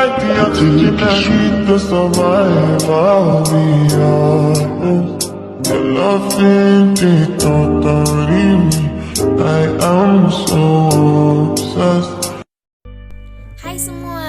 necesito survive, I'll be honest. Your love ain't totally me. I am so obsessed. Hai semua,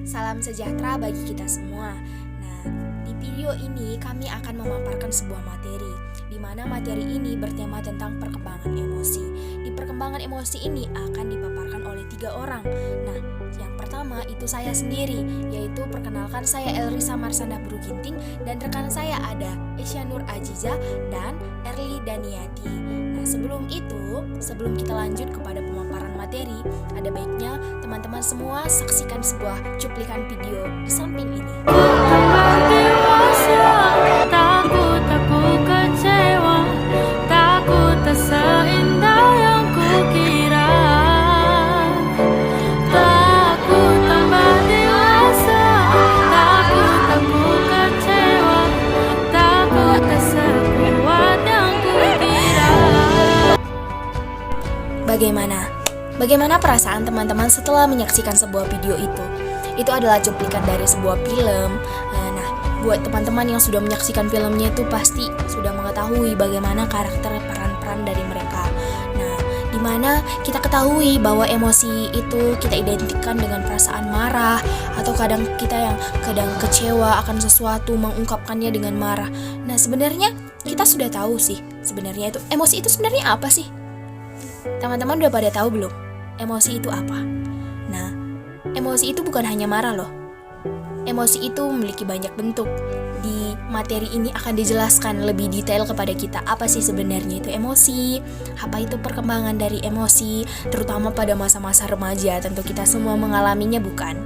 salam sejahtera bagi kita semua. Nah, di video ini kami akan memaparkan sebuah materi, di mana materi ini bertema tentang perkembangan emosi. Di perkembangan emosi ini akan dipaparkan oleh 3 orang. Nah, yang pertama itu saya sendiri, yaitu perkenalkan saya Elrisa Marsanda Bruginting, dan rekan saya ada Esya Nur Ajiza dan Erli Daniati. Nah, sebelum kita lanjut kepada pemaparan materi, ada baiknya teman-teman semua saksikan sebuah cuplikan video di samping ini. Takut aku kecewa, takut tak seindah yang kukira, takut tambah dewasa, takut aku kecewa, takut tak sekuat yang kukira. Bagaimana perasaan teman-teman setelah menyaksikan sebuah video itu? Itu adalah cuplikan dari sebuah film. Nah, buat teman-teman yang sudah menyaksikan filmnya itu pasti sudah mengetahui bagaimana karakter peran-peran dari mereka. Nah, dimana kita ketahui bahwa emosi itu kita identikkan dengan perasaan marah, atau kadang kecewa akan sesuatu, mengungkapkannya dengan marah. Nah, sebenarnya kita sudah tahu sih sebenarnya itu emosi itu sebenarnya apa sih? Teman-teman udah pada tahu belum? Emosi itu apa? Nah, emosi itu bukan hanya marah loh. Emosi itu memiliki banyak bentuk. Di materi ini akan dijelaskan lebih detail kepada kita apa sih sebenarnya itu emosi, apa itu perkembangan dari emosi, terutama pada masa-masa remaja. Tentu kita semua mengalaminya, bukan?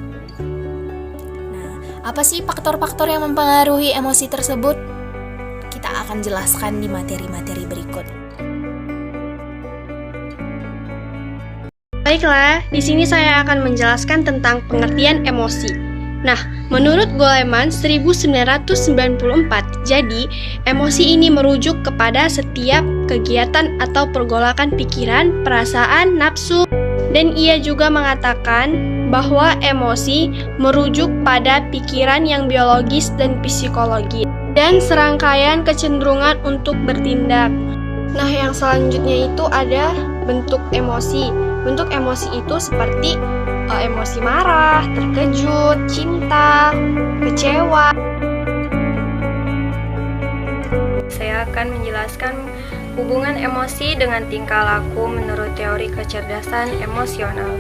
Nah, apa sih faktor-faktor yang mempengaruhi emosi tersebut? Kita akan jelaskan di materi-materi berikut. Baiklah, di sini saya akan menjelaskan tentang pengertian emosi. Nah, menurut Goleman 1994, jadi emosi ini merujuk kepada setiap kegiatan atau pergolakan pikiran, perasaan, nafsu, dan ia juga mengatakan bahwa emosi merujuk pada pikiran yang biologis dan psikologis, dan serangkaian kecenderungan untuk bertindak. Nah, yang selanjutnya itu ada bentuk emosi. Bentuk emosi itu seperti emosi marah, terkejut, cinta, kecewa. Saya akan menjelaskan hubungan emosi dengan tingkah laku menurut teori kecerdasan emosional.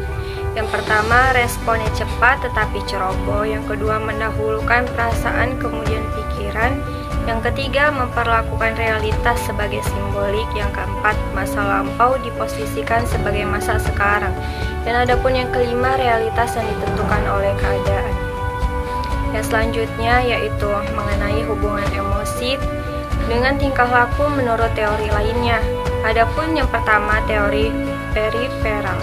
Yang pertama, responnya cepat tetapi ceroboh. Yang kedua, mendahulukan perasaan kemudian pikiran. Yang ketiga, memperlakukan realitas sebagai simbolik. Yang keempat, masa lampau diposisikan sebagai masa sekarang. Dan adapun yang kelima, realitas yang ditentukan oleh keadaan. Yang selanjutnya yaitu mengenai hubungan emosi dengan tingkah laku menurut teori lainnya. Adapun yang pertama, teori periferal,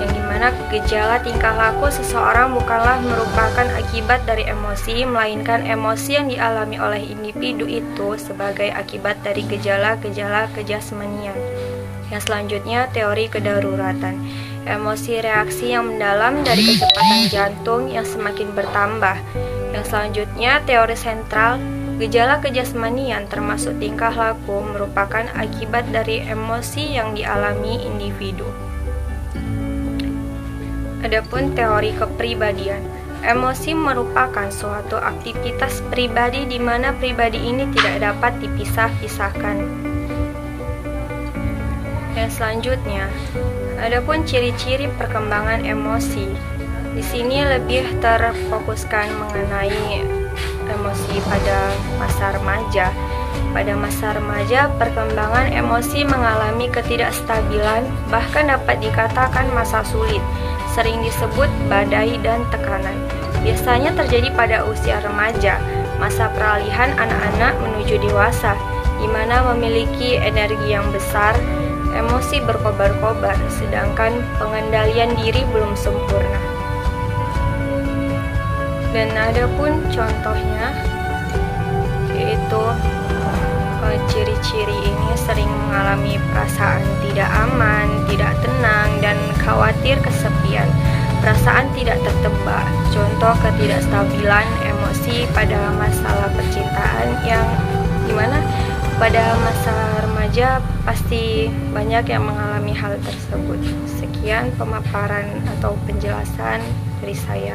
yang dimana gejala tingkah laku seseorang bukanlah merupakan akibat dari emosi, melainkan emosi yang dialami oleh individu itu sebagai akibat dari gejala-gejala kejasmanian. Yang selanjutnya, teori kedaruratan, emosi reaksi yang mendalam dari kecepatan jantung yang semakin bertambah. Yang selanjutnya, teori sentral, gejala kejasmanian termasuk tingkah laku merupakan akibat dari emosi yang dialami individu. Adapun teori kepribadian, emosi merupakan suatu aktivitas pribadi di mana pribadi ini tidak dapat dipisah-pisahkan. Yang selanjutnya, adapun ciri-ciri perkembangan emosi. Di sini lebih terfokuskan mengenai emosi pada masa remaja. Pada masa remaja, perkembangan emosi mengalami ketidakstabilan, bahkan dapat dikatakan masa sulit. Sering disebut badai dan tekanan. Biasanya terjadi pada usia remaja, masa peralihan anak-anak menuju dewasa, di mana memiliki energi yang besar, emosi berkobar-kobar, sedangkan pengendalian diri belum sempurna. Dan ada pun contohnya, yaitu ciri-ciri ini sering mengalami perasaan tidak aman, tidak tenang, dan khawatir kesepian, perasaan tidak tertebak. Contoh contoh ketidakstabilan emosi pada masalah percintaan yang dimana pada masa remaja pasti banyak yang mengalami hal tersebut. Sekian pemaparan atau penjelasan dari saya.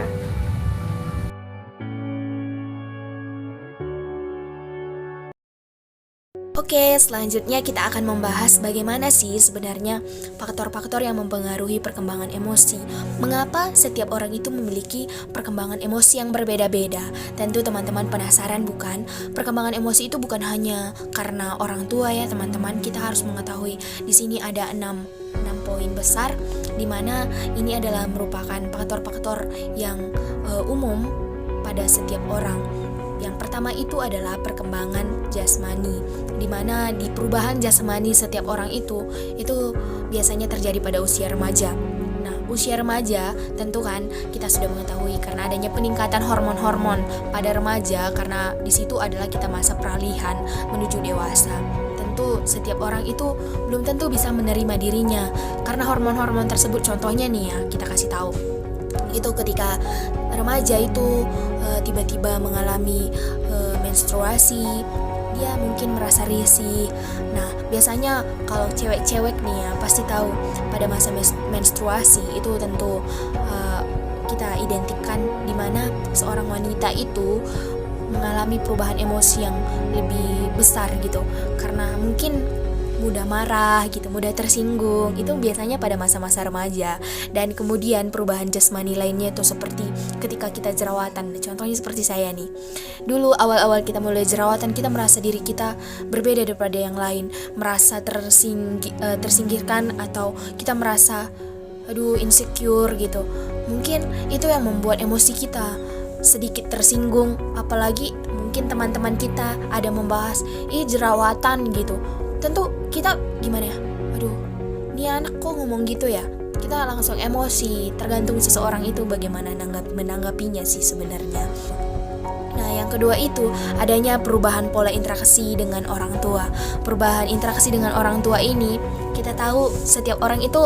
Oke, selanjutnya kita akan membahas bagaimana sih sebenarnya faktor-faktor yang mempengaruhi perkembangan emosi. Mengapa setiap orang itu memiliki perkembangan emosi yang berbeda-beda? Tentu teman-teman penasaran bukan? Perkembangan emosi itu bukan hanya karena orang tua ya teman-teman. Kita harus mengetahui di sini ada 6 poin besar di mana ini adalah merupakan faktor-faktor yang umum pada setiap orang. Yang pertama itu adalah perkembangan jasmani, di mana di perubahan jasmani setiap orang itu biasanya terjadi pada usia remaja. Nah, usia remaja tentu kan kita sudah mengetahui karena adanya peningkatan hormon-hormon pada remaja, karena di situ adalah kita masa peralihan menuju dewasa. Tentu setiap orang itu belum tentu bisa menerima dirinya karena hormon-hormon tersebut. Contohnya nih ya, kita kasih tahu. Itu ketika remaja itu tiba-tiba mengalami menstruasi, dia mungkin merasa risih. Nah, biasanya kalau cewek-cewek nih ya pasti tahu pada masa menstruasi itu tentu kita identikan di mana seorang wanita itu mengalami perubahan emosi yang lebih besar gitu, karena mungkin mudah marah gitu, mudah tersinggung. Itu biasanya pada masa-masa remaja. Dan kemudian perubahan jasmani lainnya itu seperti ketika kita jerawatan. Contohnya seperti saya nih. Dulu awal-awal kita mulai jerawatan, kita merasa diri kita berbeda daripada yang lain, merasa tersingkirkan, atau kita merasa insecure gitu. Mungkin itu yang membuat emosi kita sedikit tersinggung. Apalagi mungkin teman-teman kita ada membahas jerawatan gitu. Tentu kita gimana ya, ini anak kok ngomong gitu ya, kita langsung emosi. Tergantung seseorang itu bagaimana menanggapinya sih sebenarnya. Nah, yang kedua itu adanya perubahan pola interaksi dengan orang tua. Perubahan interaksi dengan orang tua ini kita tahu setiap orang itu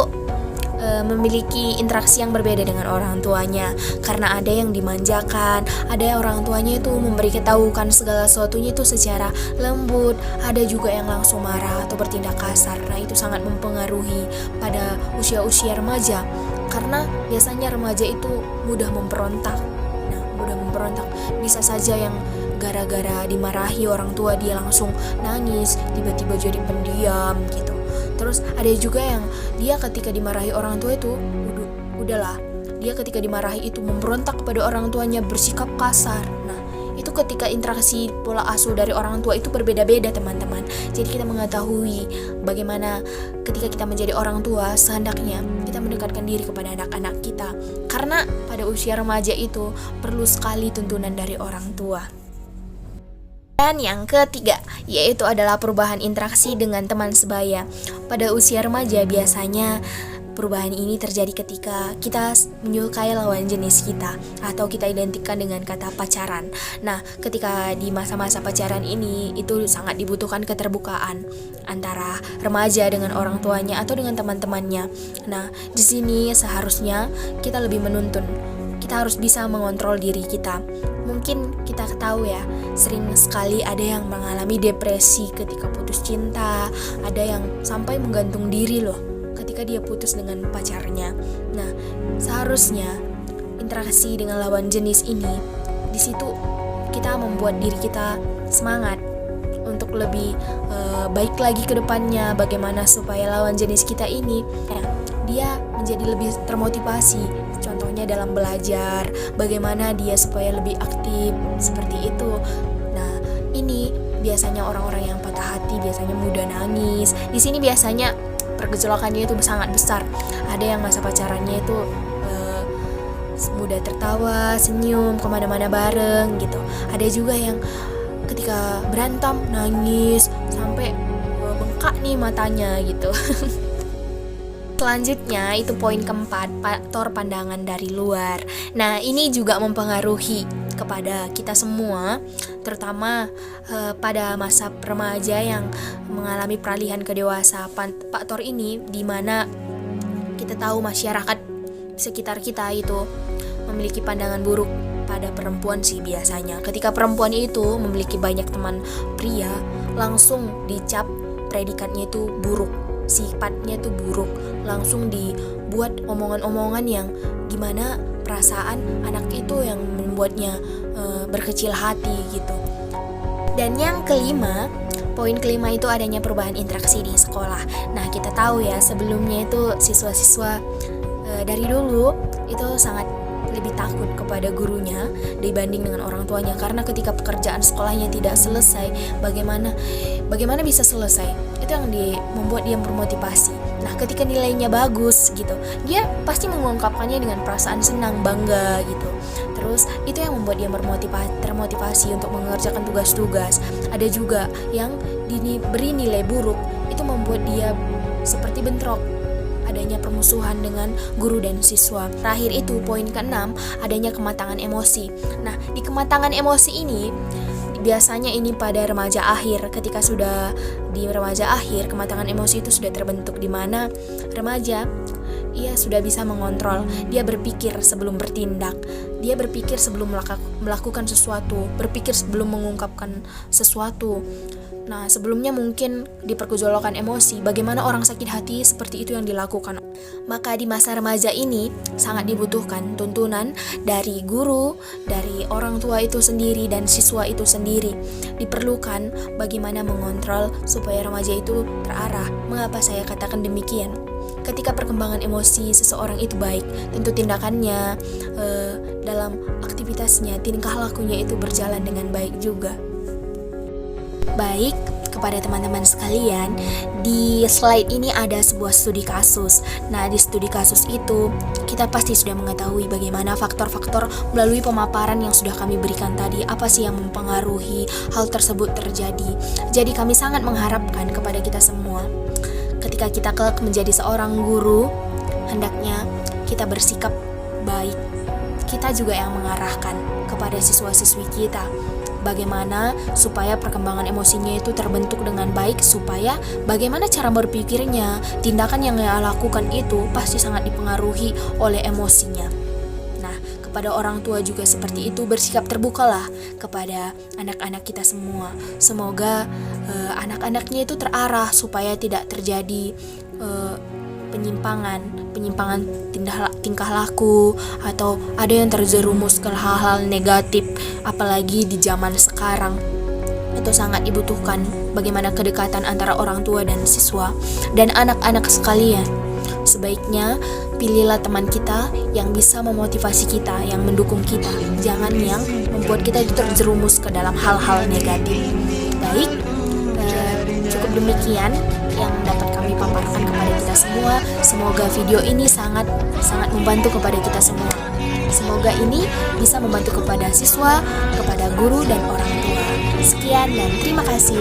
memiliki interaksi yang berbeda dengan orang tuanya, karena ada yang dimanjakan, ada orang tuanya itu memberi ketahukan segala sesuatunya itu secara lembut, ada juga yang langsung marah atau bertindak kasar. Nah, itu sangat mempengaruhi pada usia-usia remaja, karena biasanya remaja itu mudah memberontak. Nah, mudah memberontak, bisa saja yang gara-gara dimarahi orang tua dia langsung nangis, tiba-tiba jadi pendiam gitu. Terus ada juga yang dia ketika dimarahi orang tua itu udahlah, dia ketika dimarahi itu memberontak kepada orang tuanya, bersikap kasar. Nah, itu ketika interaksi pola asuh dari orang tua itu berbeda-beda teman-teman. Jadi kita mengetahui bagaimana ketika kita menjadi orang tua, sehendaknya kita mendekatkan diri kepada anak-anak kita, karena pada usia remaja itu perlu sekali tuntunan dari orang tua. Dan yang ketiga, yaitu adalah perubahan interaksi dengan teman sebaya. Pada usia remaja biasanya perubahan ini terjadi ketika kita menyukai lawan jenis kita, atau kita identikan dengan kata pacaran. Nah, ketika di masa-masa pacaran ini itu sangat dibutuhkan keterbukaan antara remaja dengan orang tuanya atau dengan teman-temannya. Nah, di sini seharusnya kita lebih menuntun. Kita harus bisa mengontrol diri kita. Mungkin kita tahu ya, sering sekali ada yang mengalami depresi ketika putus cinta, ada yang sampai menggantung diri loh ketika dia putus dengan pacarnya. Nah, seharusnya interaksi dengan lawan jenis ini, di situ kita membuat diri kita semangat untuk lebih baik lagi ke depannya. Bagaimana supaya lawan jenis kita ini dia menjadi lebih termotivasi, contohnya dalam belajar, bagaimana dia supaya lebih aktif, seperti itu. Nah, ini biasanya orang-orang yang patah hati biasanya mudah nangis. Di sini biasanya pergejolakannya itu sangat besar. Ada yang masa pacarannya itu mudah tertawa, senyum, kemana-mana bareng gitu. Ada juga yang ketika berantem nangis sampai bengkak nih matanya gitu. Selanjutnya itu poin keempat, faktor pandangan dari luar. Nah, ini juga mempengaruhi kepada kita semua, terutama pada masa remaja yang mengalami peralihan ke dewasa. Faktor ini di mana kita tahu masyarakat sekitar kita itu memiliki pandangan buruk pada perempuan sih biasanya. Ketika perempuan itu memiliki banyak teman pria, langsung dicap predikatnya itu buruk, sifatnya itu buruk, langsung dibuat omongan-omongan yang gimana perasaan anak itu yang membuatnya berkecil hati gitu. Dan yang kelima, poin kelima itu adanya perubahan interaksi di sekolah. Nah, kita tahu ya sebelumnya itu siswa-siswa dari dulu itu sangat lebih takut kepada gurunya dibanding dengan orang tuanya, karena ketika pekerjaan sekolahnya tidak selesai, bagaimana bisa selesai, itu yang membuat dia bermotivasi. Nah, ketika nilainya bagus gitu, dia pasti mengungkapkannya dengan perasaan senang, bangga gitu. Terus itu yang membuat dia termotivasi untuk mengerjakan tugas-tugas. Ada juga yang diberi nilai buruk, itu membuat dia seperti bentrok, adanya permusuhan dengan guru dan siswa. Terakhir itu poin ke-6, adanya kematangan emosi. Nah, di kematangan emosi ini biasanya ini pada remaja akhir. Ketika sudah di remaja akhir, kematangan emosi itu sudah terbentuk, di mana remaja ia sudah bisa mengontrol. Dia berpikir sebelum bertindak, dia berpikir sebelum melakukan sesuatu, berpikir sebelum mengungkapkan sesuatu. Nah, sebelumnya mungkin dipergejolakkan emosi, bagaimana orang sakit hati seperti itu yang dilakukan. Maka di masa remaja ini sangat dibutuhkan tuntunan dari guru, dari orang tua itu sendiri, dan siswa itu sendiri. Diperlukan bagaimana mengontrol supaya remaja itu terarah. Mengapa saya katakan demikian? Ketika perkembangan emosi seseorang itu baik, tentu tindakannya dalam aktivitasnya, tingkah lakunya itu berjalan dengan baik juga. Baik, kepada teman-teman sekalian, di slide ini ada sebuah studi kasus. Nah, di studi kasus itu kita pasti sudah mengetahui bagaimana faktor-faktor melalui pemaparan yang sudah kami berikan tadi, apa sih yang mempengaruhi hal tersebut terjadi. Jadi kami sangat mengharapkan kepada kita semua, ketika kita kelak menjadi seorang guru, hendaknya kita bersikap baik. Kita juga yang mengarahkan kepada siswa-siswi kita, bagaimana supaya perkembangan emosinya itu terbentuk dengan baik, supaya bagaimana cara berpikirnya, tindakan yang ia lakukan itu pasti sangat dipengaruhi oleh emosinya. Nah, kepada orang tua juga seperti itu, bersikap terbukalah kepada anak-anak kita semua. Semoga anak-anaknya itu terarah supaya tidak terjadi penyimpangan tingkah laku, atau ada yang terjerumus ke hal-hal negatif, apalagi di zaman sekarang. Itu sangat dibutuhkan bagaimana kedekatan antara orang tua dan siswa dan anak-anak sekalian. Sebaiknya pilihlah teman kita yang bisa memotivasi kita, yang mendukung kita, jangan yang membuat kita itu terjerumus ke dalam hal-hal negatif. Baik, cukup demikian yang dapat kami paparkan kepada kita semua. Semoga video ini sangat membantu kepada kita semua. Semoga ini bisa membantu kepada siswa, kepada guru dan orang tua. Sekian dan terima kasih.